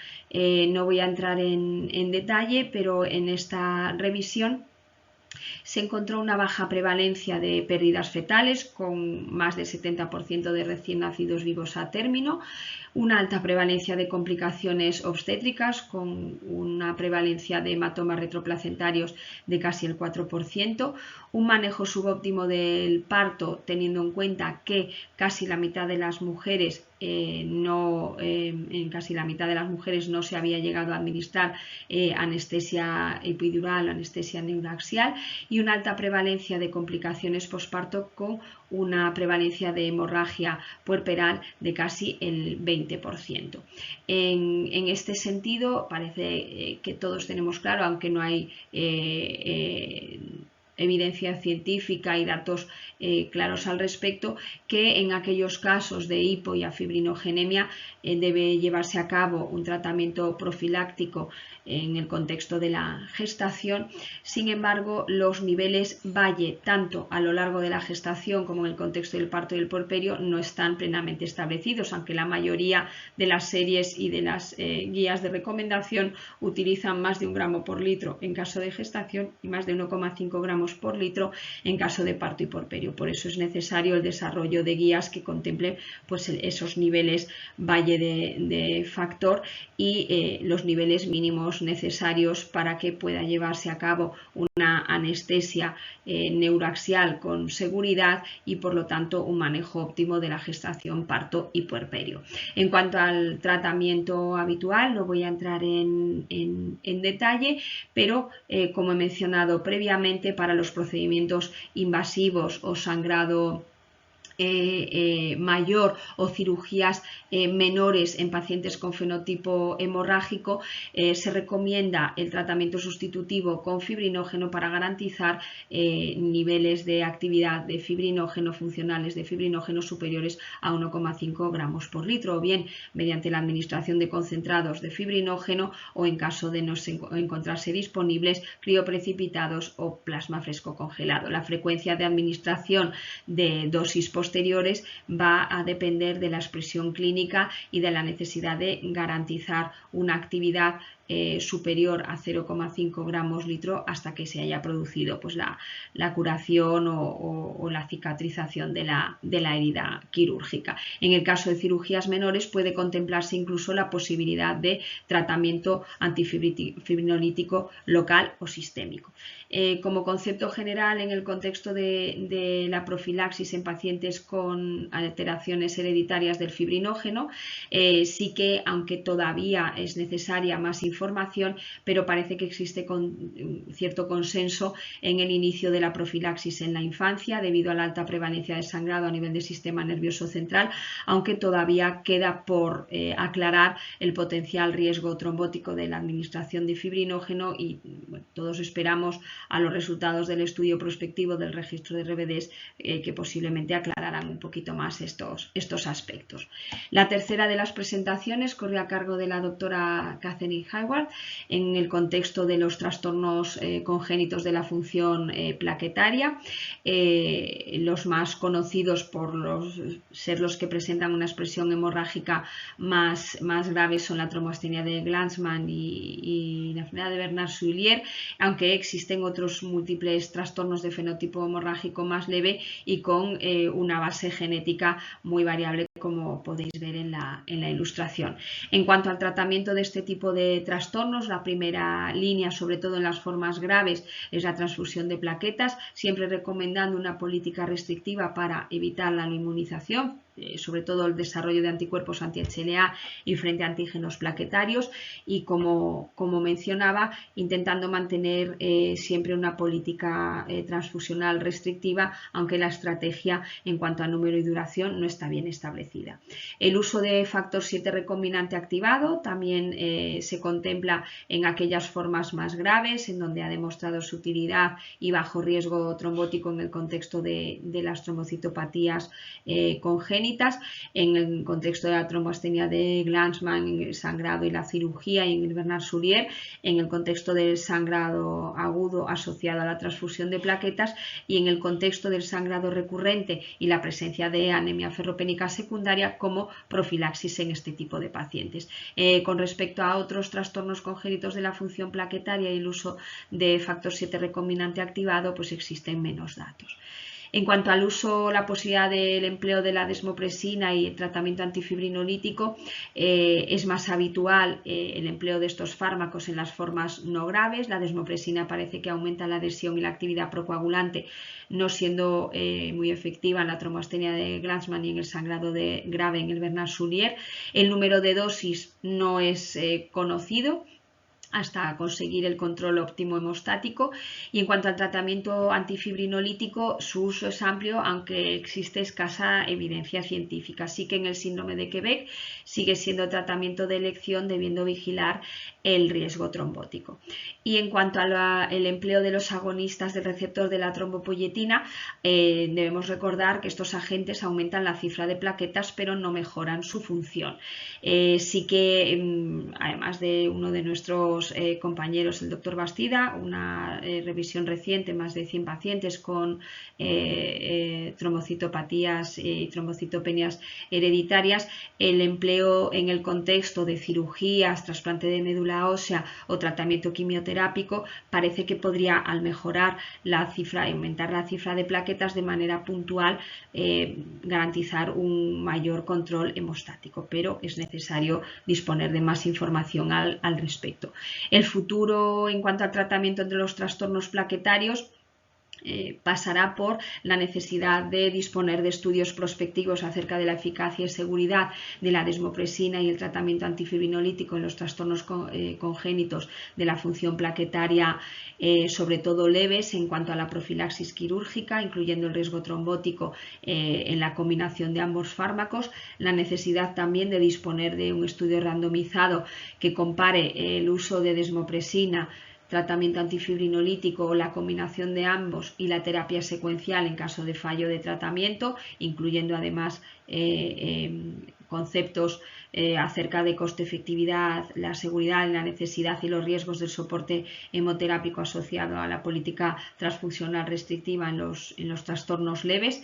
No voy a entrar en detalle, pero en esta revisión se encontró una baja prevalencia de pérdidas fetales, con más del 70% de recién nacidos vivos a término, una alta prevalencia de complicaciones obstétricas, con una prevalencia de hematomas retroplacentarios de casi el 4%, un manejo subóptimo del parto, teniendo en cuenta que casi la mitad de las mujeres en casi la mitad de las mujeres no se había llegado a administrar anestesia epidural, anestesia neuraxial, y una alta prevalencia de complicaciones posparto con una prevalencia de hemorragia puerperal de casi el 20%. En este sentido, parece que todos tenemos claro, aunque no hay evidencia científica y datos claros al respecto, que en aquellos casos de hipo y afibrinogenemia debe llevarse a cabo un tratamiento profiláctico en el contexto de la gestación. Sin embargo, los niveles Valle, tanto a lo largo de la gestación como en el contexto del parto y el puerperio, no están plenamente establecidos, aunque la mayoría de las series y de las guías de recomendación utilizan más de 1 gramo por litro en caso de gestación y más de 1,5 gramos por litro en caso de parto y puerperio. Por eso es necesario el desarrollo de guías que contemplen pues, esos niveles Valle de factor y los niveles mínimos necesarios para que pueda llevarse a cabo una anestesia neuraxial con seguridad y por lo tanto un manejo óptimo de la gestación, parto y puerperio. En cuanto al tratamiento habitual, no voy a entrar en detalle, pero como he mencionado previamente, para los procedimientos invasivos o sangrado mayor o cirugías menores en pacientes con fenotipo hemorrágico, se recomienda el tratamiento sustitutivo con fibrinógeno para garantizar niveles de actividad de fibrinógeno funcionales de fibrinógeno superiores a 1,5 gramos por litro, o bien mediante la administración de concentrados de fibrinógeno o, en caso de no encontrarse disponibles, crioprecipitados o plasma fresco congelado. La frecuencia de administración de dosis posteriores va a depender de la expresión clínica y de la necesidad de garantizar una actividad superior a 0,5 gramos litro hasta que se haya producido pues, la curación o la cicatrización de la herida quirúrgica. En el caso de cirugías menores puede contemplarse incluso la posibilidad de tratamiento antifibrinolítico local o sistémico. Como concepto general, en el contexto de la profilaxis en pacientes con alteraciones hereditarias del fibrinógeno, sí que, aunque todavía es necesaria más información, pero parece que existe cierto consenso en el inicio de la profilaxis en la infancia debido a la alta prevalencia de sangrado a nivel del sistema nervioso central, aunque todavía queda por aclarar el potencial riesgo trombótico de la administración de fibrinógeno y bueno, todos esperamos a los resultados del estudio prospectivo del registro de RBDs que posiblemente aclararán un poquito más estos aspectos. La tercera de las presentaciones corre a cargo de la doctora Catherine Hayward en el contexto de los trastornos congénitos de la función plaquetaria. Los más conocidos por ser los que presentan una expresión hemorrágica más grave son la tromboastenia de Glanzmann y la enfermedad de Bernard-Soulier, aunque existen otros múltiples trastornos de fenotipo hemorrágico más leve y con una base genética muy variable, como podéis ver en la ilustración. En cuanto al tratamiento de este tipo de trastornos, la primera línea, sobre todo en las formas graves, es la transfusión de plaquetas, siempre recomendando una política restrictiva para evitar la inmunización, sobre todo el desarrollo de anticuerpos anti-HLA y frente a antígenos plaquetarios, y como mencionaba, intentando mantener siempre una política transfusional restrictiva, aunque la estrategia en cuanto a número y duración no está bien establecida. El uso de factor 7 recombinante activado también se contempla en aquellas formas más graves, en donde ha demostrado su utilidad y bajo riesgo trombótico en el contexto de las trombocitopatías congénitas. En el contexto de la tromboastenia de Glanzmann, en el sangrado y la cirugía, y en el Bernard-Soulier, en el contexto del sangrado agudo asociado a la transfusión de plaquetas, y en el contexto del sangrado recurrente y la presencia de anemia ferropénica secundaria como profilaxis en este tipo de pacientes. Con respecto a otros trastornos congénitos de la función plaquetaria y el uso de factor 7 recombinante activado, pues existen menos datos. En cuanto al uso, la posibilidad del empleo de la desmopresina y el tratamiento antifibrinolítico, es más habitual el empleo de estos fármacos en las formas no graves. La desmopresina parece que aumenta la adhesión y la actividad procoagulante, no siendo muy efectiva en la tromboastenia de Glanzmann y en el sangrado grave en el Bernard-Soulier. El número de dosis no es conocido hasta conseguir el control óptimo hemostático, y en cuanto al tratamiento antifibrinolítico, su uso es amplio, aunque existe escasa evidencia científica. Así que en el síndrome de Quebec sigue siendo tratamiento de elección, debiendo vigilar el riesgo trombótico. Y en cuanto al empleo de los agonistas del receptor de la trombopoyetina, debemos recordar que estos agentes aumentan la cifra de plaquetas, pero no mejoran su función. Sí que, además de uno de nuestros compañeros, el doctor Bastida, una revisión reciente, más de 100 pacientes con trombocitopatías y trombocitopenias hereditarias, el empleo en el contexto de cirugías, trasplante de médula ósea o tratamiento quimioterápico parece que podría, al mejorar la cifra, aumentar la cifra de plaquetas de manera puntual, garantizar un mayor control hemostático, pero es necesario disponer de más información al respecto. El futuro en cuanto al tratamiento de los trastornos plaquetarios pasará por la necesidad de disponer de estudios prospectivos acerca de la eficacia y seguridad de la desmopresina y el tratamiento antifibrinolítico en los trastornos congénitos de la función plaquetaria, sobre todo leves, en cuanto a la profilaxis quirúrgica, incluyendo el riesgo trombótico en la combinación de ambos fármacos, la necesidad también de disponer de un estudio randomizado que compare el uso de desmopresina, tratamiento antifibrinolítico o la combinación de ambos, y la terapia secuencial en caso de fallo de tratamiento, incluyendo además conceptos acerca de coste-efectividad, la seguridad, la necesidad y los riesgos del soporte hemoterápico asociado a la política transfusional restrictiva en los trastornos leves.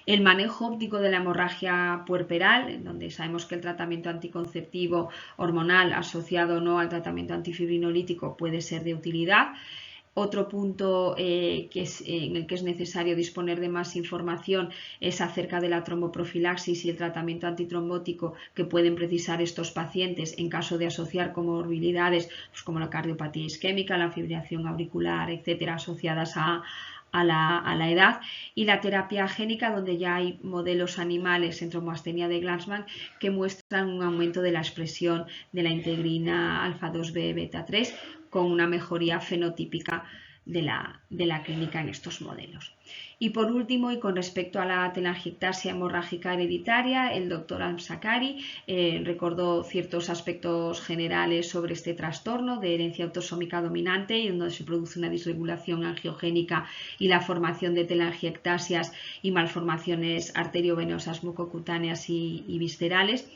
El manejo óptico de la hemorragia puerperal, donde sabemos que el tratamiento anticonceptivo hormonal asociado o no al tratamiento antifibrinolítico puede ser de utilidad. Otro punto en el que es necesario disponer de más información es acerca de la tromboprofilaxis y el tratamiento antitrombótico que pueden precisar estos pacientes en caso de asociar comorbilidades, pues como la cardiopatía isquémica, la fibrilación auricular, etcétera, asociadas a la edad, y la terapia génica, donde ya hay modelos animales en tromboastenia de Glanzmann que muestran un aumento de la expresión de la integrina alfa-2b beta-3 con una mejoría fenotípica de la clínica en estos modelos. Y por último, y con respecto a la telangiectasia hemorrágica hereditaria, el doctor Al-Sakari recordó ciertos aspectos generales sobre este trastorno de herencia autosómica dominante, y donde se produce una disregulación angiogénica y la formación de telangiectasias y malformaciones arteriovenosas mucocutáneas y viscerales,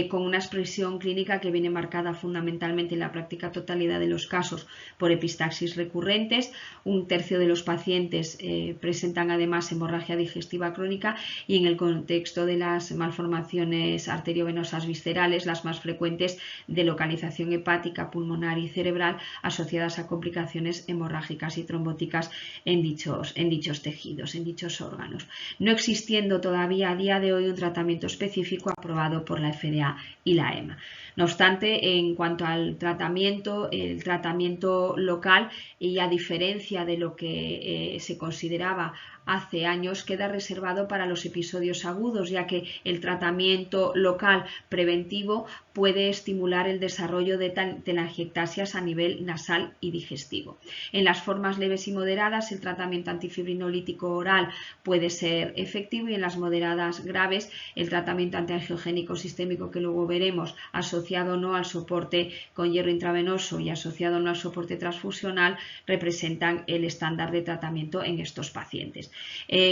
con una expresión clínica que viene marcada fundamentalmente en la práctica totalidad de los casos por epistaxis recurrentes. Un tercio de los pacientes presentan además hemorragia digestiva crónica, y en el contexto de las malformaciones arteriovenosas viscerales, las más frecuentes de localización hepática, pulmonar y cerebral, asociadas a complicaciones hemorrágicas y trombóticas en dichos tejidos, en dichos órganos, no existiendo todavía a día de hoy un tratamiento específico aprobado por la FDA y la EMA. No obstante, en cuanto al tratamiento, el tratamiento local, y a diferencia de lo que se consideraba hace años, queda reservado para los episodios agudos, ya que el tratamiento local preventivo puede estimular el desarrollo de telangiectasias a nivel nasal y digestivo. En las formas leves y moderadas, el tratamiento antifibrinolítico oral puede ser efectivo, y en las moderadas graves, el tratamiento antiangiogénico sistémico, que luego veremos, asociado o no al soporte con hierro intravenoso y asociado o no al soporte transfusional, representan el estándar de tratamiento en estos pacientes.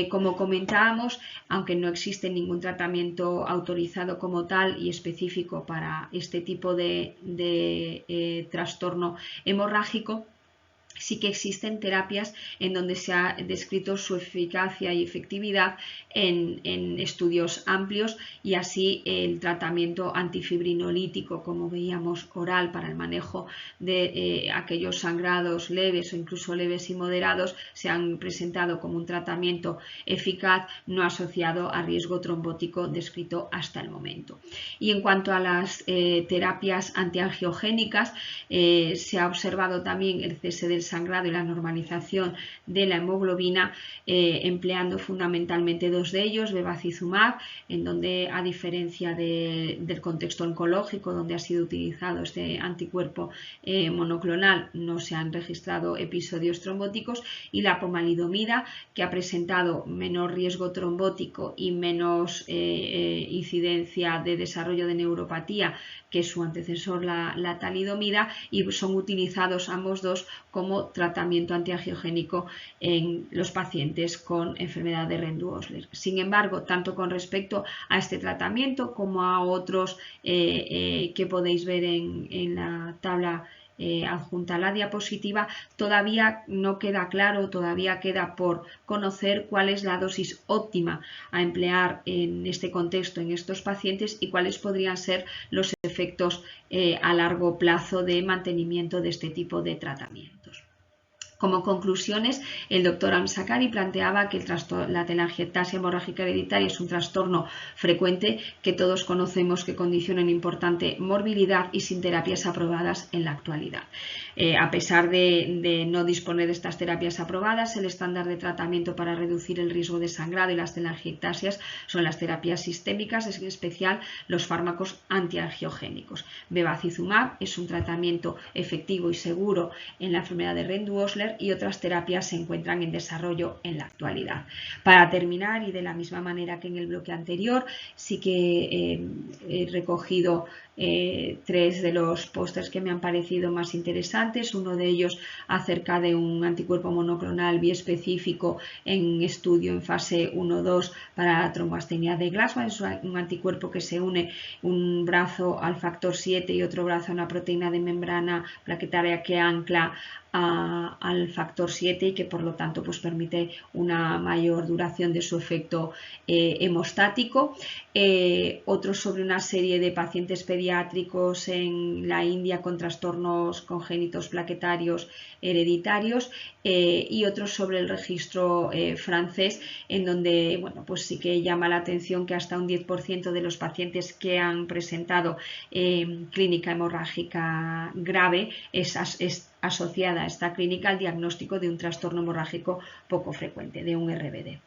Como comentábamos, aunque no existe ningún tratamiento autorizado como tal y específico para este tipo de trastorno hemorrágico, sí que existen terapias en donde se ha descrito su eficacia y efectividad en estudios amplios, y así el tratamiento antifibrinolítico, como veíamos, oral para el manejo de aquellos sangrados leves o incluso leves y moderados, se han presentado como un tratamiento eficaz no asociado a riesgo trombótico descrito hasta el momento. Y en cuanto a las terapias antiangiogénicas, se ha observado también el cese del sangrado y la normalización de la hemoglobina, empleando fundamentalmente dos de ellos, bevacizumab, en donde, a diferencia del contexto oncológico donde ha sido utilizado este anticuerpo monoclonal, no se han registrado episodios trombóticos, y la pomalidomida, que ha presentado menor riesgo trombótico y menos incidencia de desarrollo de neuropatía que su antecesor, la talidomida, y son utilizados ambos dos como tratamiento antiangiogénico en los pacientes con enfermedad de Rendu-Osler. Sin embargo, tanto con respecto a este tratamiento como a otros que podéis ver en la tabla adjunta a la diapositiva, todavía no queda claro, todavía queda por conocer cuál es la dosis óptima a emplear en este contexto en estos pacientes y cuáles podrían ser los efectos a largo plazo de mantenimiento de este tipo de tratamientos. Como conclusiones, el doctor Amsakari planteaba que la telangiectasia hemorrágica hereditaria es un trastorno frecuente que todos conocemos, que condiciona una importante morbilidad y sin terapias aprobadas en la actualidad. A pesar de no disponer de estas terapias aprobadas, el estándar de tratamiento para reducir el riesgo de sangrado y las telangiectasias son las terapias sistémicas, en especial los fármacos antiangiogénicos. Bevacizumab es un tratamiento efectivo y seguro en la enfermedad de Rendu-Osler, y otras terapias se encuentran en desarrollo en la actualidad. Para terminar, y de la misma manera que en el bloque anterior, sí que he recogido tres de los pósters que me han parecido más interesantes. Uno de ellos acerca de un anticuerpo monoclonal biespecífico en estudio en fase 1-2 para la tromboastenia de Glasgow. Es un anticuerpo que se une un brazo al factor 7 y otro brazo a una proteína de membrana plaquetaria que ancla al factor 7 y que por lo tanto pues permite una mayor duración de su efecto hemostático. Otro sobre una serie de pacientes pediátricos en la India con trastornos congénitos plaquetarios hereditarios, y otros sobre el registro francés, en donde bueno, pues sí que llama la atención que hasta un 10% de los pacientes que han presentado clínica hemorrágica grave es asociada a esta clínica al diagnóstico de un trastorno hemorrágico poco frecuente, de un RBD.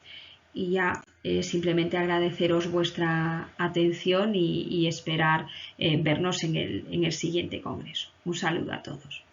Y ya simplemente agradeceros vuestra atención y esperar vernos en el siguiente congreso. Un saludo a todos.